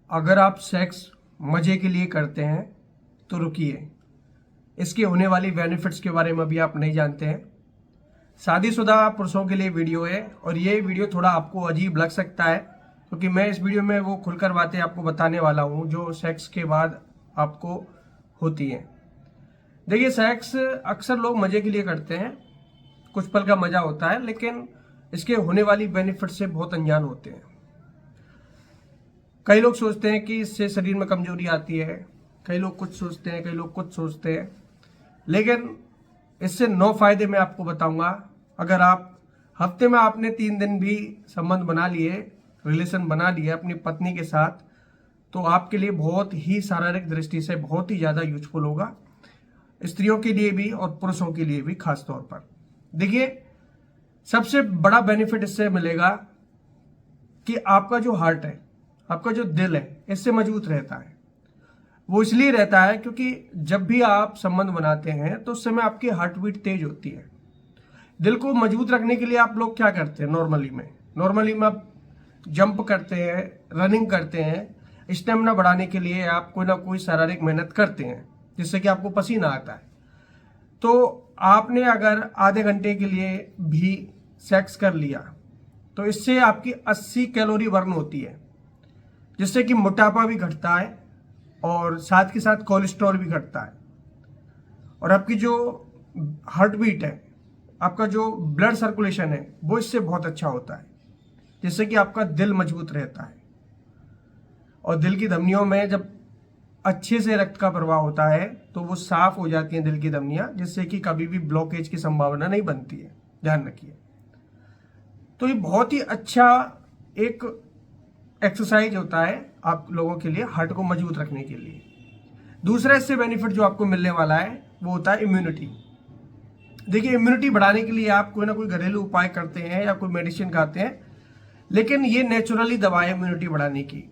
अगर आप सेक्स मजे के लिए करते हैं तो रुकिए, इसके होने वाली बेनिफिट्स के बारे में भी आप नहीं जानते हैं। शादीशुदा पुरुषों के लिए वीडियो है और ये वीडियो थोड़ा आपको अजीब लग सकता है क्योंकि मैं इस वीडियो में वो खुलकर बातें आपको बताने वाला हूँ जो सेक्स के बाद आपको होती हैं। देखिए, सेक्स अक्सर लोग मजे के लिए करते हैं, कुछ पल का मजा होता है, लेकिन इसके होने वाली बेनिफिट से बहुत अनजान होते हैं। कई लोग सोचते हैं कि इससे शरीर में कमजोरी आती है, कई लोग कुछ सोचते हैं, कई लोग कुछ सोचते हैं, लेकिन इससे 9 फायदे मैं आपको बताऊंगा। अगर आप हफ्ते में आपने 3 दिन भी संबंध बना लिए, रिलेशन बना लिए अपनी पत्नी के साथ, तो आपके लिए बहुत ही शारीरिक दृष्टि से बहुत ही ज़्यादा यूजफुल होगा, स्त्रियों के लिए भी और पुरुषों के लिए भी खास तौर पर। देखिए, सबसे बड़ा बेनिफिट इससे मिलेगा कि आपका जो हार्ट है, आपका जो दिल है, इससे मजबूत रहता है। वो इसलिए रहता है क्योंकि जब भी आप संबंध बनाते हैं तो उस समय आपकी हार्ट बीट तेज होती है। दिल को मजबूत रखने के लिए आप लोग क्या करते हैं? नॉर्मली में आप जंप करते हैं, रनिंग करते हैं, स्टेमिना बढ़ाने के लिए आप कोई ना कोई शारीरिक मेहनत करते हैं जिससे कि आपको पसीना आता है। तो आपने अगर आधे घंटे के लिए भी सेक्स कर लिया तो इससे आपकी 80 कैलोरी बर्न होती है, जिससे कि मोटापा भी घटता है और साथ के साथ कोलेस्ट्रॉल भी घटता है। और आपकी जो हार्ट बीट है, आपका जो ब्लड सर्कुलेशन है, वो इससे बहुत अच्छा होता है, जिससे कि आपका दिल मजबूत रहता है। और दिल की धमनियों में जब अच्छे से रक्त का प्रवाह होता है तो वो साफ हो जाती हैं दिल की धमनियां, जिससे कि कभी भी ब्लॉकेज की संभावना नहीं बनती है। ध्यान रखिए। तो ये बहुत ही अच्छा एक एक्सरसाइज होता है आप लोगों के लिए, हार्ट को मजबूत रखने के लिए। दूसरा इससे बेनिफिट जो आपको मिलने वाला है वो होता है इम्यूनिटी। देखिए, इम्यूनिटी बढ़ाने के लिए आप कोई ना कोई घरेलू उपाय करते हैं या कोई मेडिसिन खाते हैं, लेकिन ये नेचुरली दवा है इम्यूनिटी बढ़ाने की।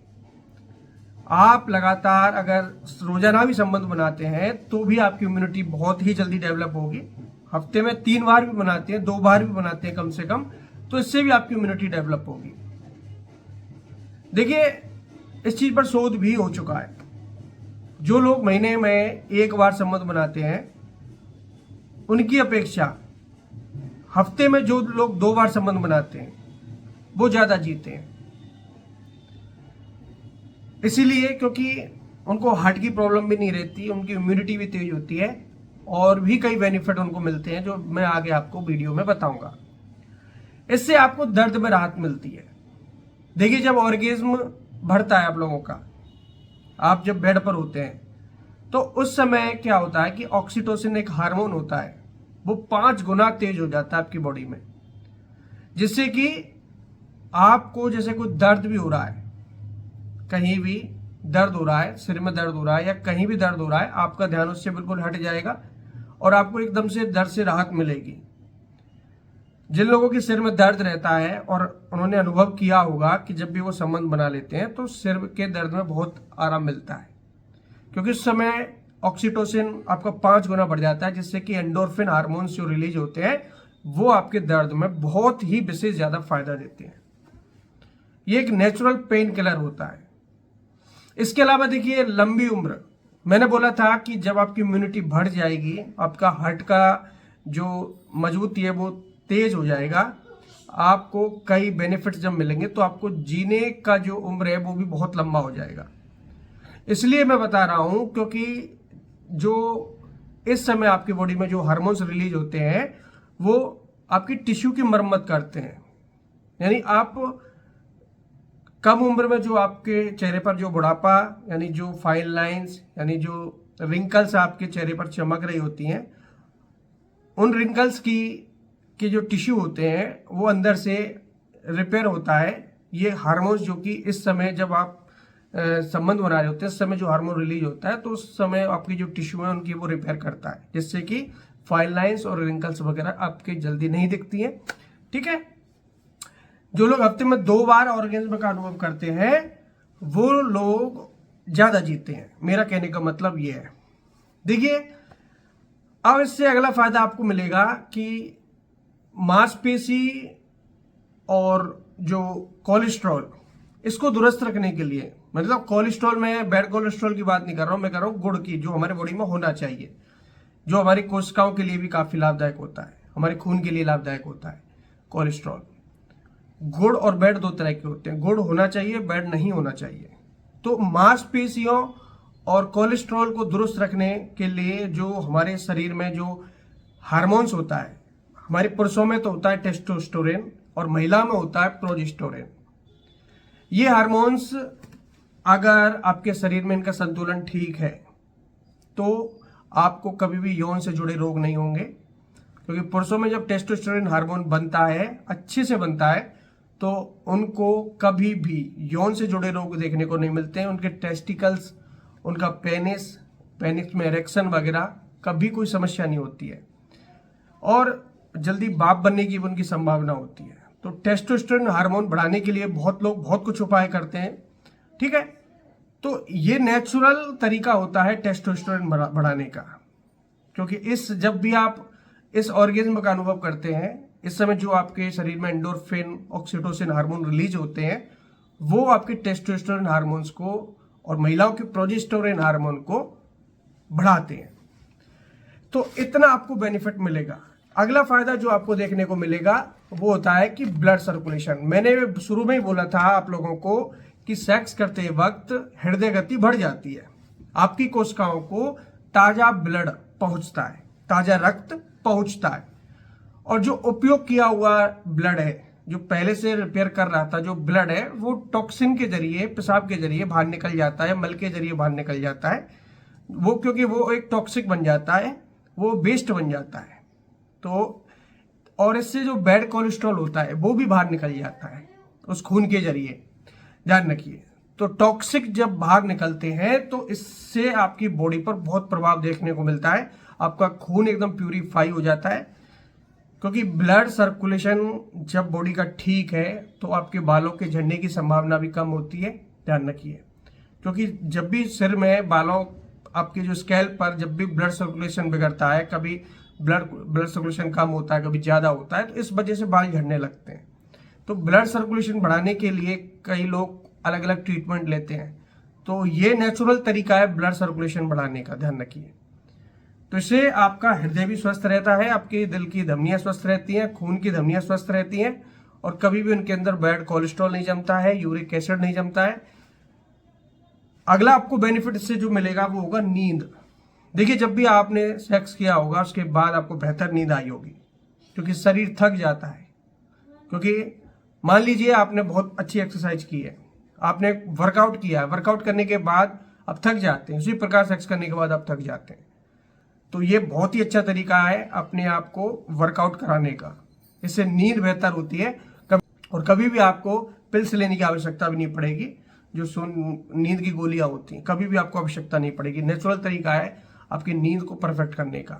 आप लगातार अगर रोजाना भी संबंध बनाते हैं तो भी आपकी इम्यूनिटी बहुत ही जल्दी डेवलप होगी। हफ्ते में 3 बार भी बनाते हैं, 2 बार भी बनाते हैं कम से कम, तो इससे भी आपकी इम्यूनिटी डेवलप होगी। देखिए, इस चीज पर शोध भी हो चुका है। जो लोग महीने में 1 बार संबंध बनाते हैं उनकी अपेक्षा हफ्ते में जो लोग 2 बार संबंध बनाते हैं वो ज्यादा जीते हैं। इसीलिए क्योंकि उनको हार्ट की प्रॉब्लम भी नहीं रहती, उनकी इम्यूनिटी भी तेज होती है और भी कई बेनिफिट उनको मिलते हैं जो मैं आगे आपको वीडियो में बताऊंगा। इससे आपको दर्द में राहत मिलती है। देखिए, जब ऑर्गेज्म बढ़ता है आप लोगों का, आप जब बेड पर होते हैं तो उस समय क्या होता है कि ऑक्सीटोसिन एक हार्मोन होता है, वो 5 गुना तेज हो जाता है आपकी बॉडी में, जिससे कि आपको जैसे कोई दर्द भी हो रहा है, कहीं भी दर्द हो रहा है, सिर में दर्द हो रहा है या कहीं भी दर्द हो रहा है, आपका ध्यान उससे बिल्कुल हट जाएगा और आपको एकदम से दर्द से राहत मिलेगी। जिन लोगों के सिर में दर्द रहता है और उन्होंने अनुभव किया होगा कि जब भी वो संबंध बना लेते हैं तो सिर के दर्द में बहुत आराम मिलता है, क्योंकि उस समय ऑक्सीटोसिन आपका 5 गुना बढ़ जाता है, जिससे कि एंडोर्फिन हार्मोन्स जो रिलीज होते हैं वो आपके दर्द में बहुत ही विशेष ज्यादा फायदा देते हैं। ये एक नेचुरल पेन किलर होता है। इसके अलावा देखिए, लंबी उम्र, मैंने बोला था कि जब आपकी इम्यूनिटी बढ़ जाएगी, आपका हार्ट का जो मजबूती है वो तेज हो जाएगा, आपको कई बेनिफिट्स जब मिलेंगे तो आपको जीने का जो उम्र है वो भी बहुत लंबा हो जाएगा। इसलिए मैं बता रहा हूं क्योंकि जो इस समय आपकी बॉडी में जो हार्मोन्स रिलीज होते हैं वो आपकी टिश्यू की मरम्मत करते हैं। यानी आप कम उम्र में जो आपके चेहरे पर जो बुढ़ापा, यानी जो फाइन लाइंस, यानी जो रिंकल्स आपके चेहरे पर चमक रही होती हैं, उन रिंकल्स की जो टिश्यू होते हैं वो अंदर से रिपेयर होता है। ये हार्मोन्स जो कि इस समय जब आप संबंध बना रहे होते हैं, इस समय जो हार्मोन रिलीज होता है तो उस समय आपकी जो टिश्यू है उनकी वो रिपेयर करता है, जिससे कि फाइन लाइंस और रिंकल्स वगैरह आपके जल्दी नहीं दिखती हैं। ठीक है। जो लोग हफ्ते में 2 बार ऑर्गेज्म का अनुभव करते हैं वो लोग ज्यादा जीते हैं, मेरा कहने का मतलब ये है। देखिए, अब इससे अगला फायदा आपको मिलेगा कि मांसपेशी और जो कोलेस्ट्रॉल, इसको दुरुस्त रखने के लिए, मतलब कोलेस्ट्रॉल में बैड कोलेस्ट्रॉल की बात नहीं कर रहा हूं, मैं कर रहा हूं गुड़ की, जो हमारे बॉडी में होना चाहिए, जो हमारी कोशिकाओं के लिए भी काफी लाभदायक होता है, हमारे खून के लिए लाभदायक होता है कोलेस्ट्रॉल। गुड़ और बैड दो तरह के होते हैं, गुड़ होना चाहिए, बैड नहीं होना चाहिए। तो मांसपेशियों और कोलेस्ट्रॉल को दुरुस्त रखने के लिए जो हमारे शरीर में जो हार्मोन्स होता है, हमारे पुरुषों में तो होता है टेस्टोस्टेरोन और महिला में होता है प्रोजेस्टेरोन। ये हार्मोन्स अगर आपके शरीर में इनका संतुलन ठीक है तो आपको कभी भी यौन से जुड़े रोग नहीं होंगे, क्योंकि पुरुषों में जब टेस्टोस्टेरोन हार्मोन बनता है, अच्छे से बनता है, तो उनको कभी भी यौन से जुड़े रोग देखने को नहीं मिलते हैं। उनके टेस्टिकल्स, उनका पेनिस में इरेक्शन वगैरह कभी कोई समस्या नहीं होती है, और जल्दी बाप बनने की उनकी संभावना होती है। तो टेस्टोस्टेरोन हार्मोन बढ़ाने के लिए बहुत लोग बहुत कुछ उपाय करते हैं, ठीक है। तो ये नेचुरल तरीका होता है टेस्टोस्टेरोन बढ़ाने का, क्योंकि जब भी आप इस ऑर्गेज्म का अनुभव करते हैं, इस समय जो आपके शरीर में एंडोर्फिन, ऑक्सीटोसिन हार्मोन रिलीज होते हैं, वो आपके टेस्टोस्टेरोन हार्मोन्स को और महिलाओं के प्रोजेस्टेरोन हार्मोन को बढ़ाते हैं। तो इतना आपको बेनिफिट मिलेगा। अगला फायदा जो आपको देखने को मिलेगा वो होता है कि ब्लड सर्कुलेशन। मैंने शुरू में ही बोला था आप लोगों को कि सेक्स करते वक्त हृदय गति बढ़ जाती है, आपकी कोशिकाओं को ताजा ब्लड पहुंचता है, ताजा रक्त पहुंचता है, और जो उपयोग किया हुआ ब्लड है, जो पहले से रिपेयर कर रहा था, जो ब्लड है वो टॉक्सिन के जरिए, पेशाब के जरिए बाहर निकल जाता है, मल के जरिए बाहर निकल जाता है वो, क्योंकि वो एक टॉक्सिक बन जाता है, वो वेस्ट बन जाता है। तो और इससे जो बैड कोलेस्ट्रॉल होता है वो भी बाहर निकल जाता है उस खून के जरिए, ध्यान रखिए। तो टॉक्सिक जब बाहर निकलते हैं तो इससे आपकी बॉडी पर बहुत प्रभाव देखने को मिलता है, आपका खून एकदम प्यूरिफाई हो जाता है, क्योंकि ब्लड सर्कुलेशन जब बॉडी का ठीक है तो आपके बालों के झड़ने की संभावना भी कम होती है, ध्यान रखिए। क्योंकि जब भी सिर में बालों, आपके जो स्कैल्प पर जब भी ब्लड सर्कुलेशन बिगड़ता है, कभी ब्लड सर्कुलेशन कम होता है, कभी ज्यादा होता है, तो इस वजह से बाल झड़ने लगते हैं। तो ब्लड सर्कुलेशन बढ़ाने के लिए कई लोग अलग अलग ट्रीटमेंट लेते हैं, तो ये नेचुरल तरीका है ब्लड सर्कुलेशन बढ़ाने का, ध्यान रखिए। तो इससे आपका हृदय भी स्वस्थ रहता है, आपके दिल की धमनियां स्वस्थ रहती हैं, खून की धमनियां स्वस्थ रहती हैं, और कभी भी उनके अंदर बैड कोलेस्ट्रॉल नहीं जमता है, यूरिक एसिड नहीं जमता है। अगला आपको बेनिफिट इससे जो मिलेगा वो होगा नींद। देखिए, जब भी आपने सेक्स किया होगा उसके बाद आपको बेहतर नींद आई होगी, क्योंकि शरीर थक जाता है। क्योंकि मान लीजिए आपने बहुत अच्छी एक्सरसाइज की है, आपने वर्कआउट किया है, वर्कआउट करने के बाद आप थक जाते हैं, उसी प्रकार सेक्स करने के बाद आप थक जाते हैं। तो ये बहुत ही अच्छा तरीका है अपने आप को वर्कआउट कराने का, इससे नींद बेहतर होती है। और कभी भी आपको पिल्स लेने की आवश्यकता भी नहीं पड़ेगी, जो नींद की गोलियां होती हैं, कभी भी आपको आवश्यकता नहीं पड़ेगी। नेचुरल तरीका है आपकी नींद को परफेक्ट करने का।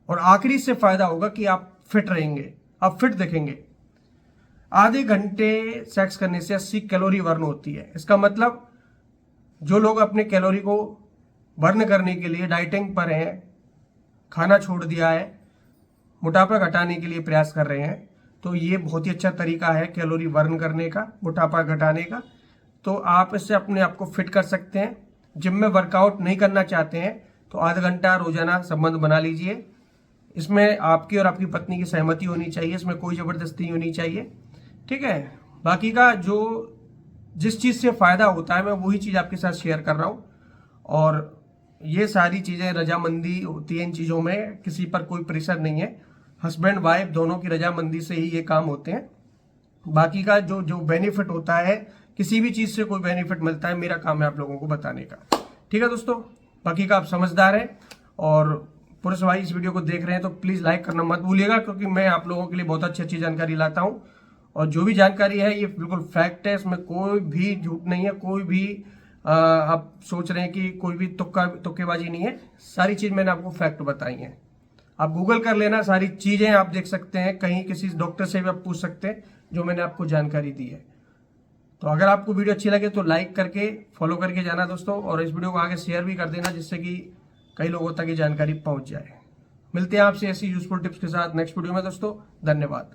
और आखिरी से फायदा होगा कि आप फिट रहेंगे, आप फिट दिखेंगे। आधे घंटे सेक्स करने से 80 कैलोरी बर्न होती है। इसका मतलब जो लोग अपने कैलोरी को बर्न करने के लिए डाइटिंग पर हैं, खाना छोड़ दिया है, मोटापा घटाने के लिए प्रयास कर रहे हैं, तो ये बहुत ही अच्छा तरीका है कैलोरी बर्न करने का, मोटापा घटाने का। तो आप इससे अपने आप को फिट कर सकते हैं। जिम में वर्कआउट नहीं करना चाहते हैं तो आधा घंटा रोजाना संबंध बना लीजिए। इसमें आपकी और आपकी पत्नी की सहमति होनी चाहिए, इसमें कोई जबरदस्ती होनी चाहिए, ठीक है। बाकी का जो जिस चीज़ से फ़ायदा होता है मैं वही चीज़ आपके साथ शेयर कर रहा हूँ। और ये सारी चीज़ें रजामंदी होती है, इन चीज़ों में किसी पर कोई प्रेशर नहीं है, हस्बैंड वाइफ दोनों की रजामंदी से ही ये काम होते हैं। बाकी का जो जो बेनिफिट होता है, किसी भी चीज़ से कोई बेनिफिट मिलता है, मेरा काम है आप लोगों को बताने का, ठीक है दोस्तों। बाकी का आप समझदार हैं और पुरुष भाई इस वीडियो को देख रहे हैं तो प्लीज़ लाइक करना मत भूलिएगा, क्योंकि मैं आप लोगों के लिए बहुत अच्छी अच्छी जानकारी लाता हूँ। और जो भी जानकारी है ये बिल्कुल फैक्ट है, इसमें कोई भी झूठ नहीं है, कोई भी आप सोच रहे हैं कि कोई भी तुक्केबाजी नहीं है। सारी चीज़ मैंने आपको फैक्ट बताई है। आप गूगल कर लेना, सारी चीज़ें आप देख सकते हैं, कहीं किसी डॉक्टर से भी आप पूछ सकते हैं जो मैंने आपको जानकारी दी है। तो अगर आपको वीडियो अच्छी लगे तो लाइक करके फॉलो करके जाना दोस्तों, और इस वीडियो को आगे शेयर भी कर देना, जिससे कि कई लोगों तक ये जानकारी पहुंच जाए। मिलते हैं आपसे ऐसी यूजफुल टिप्स के साथ नेक्स्ट वीडियो में दोस्तों। धन्यवाद।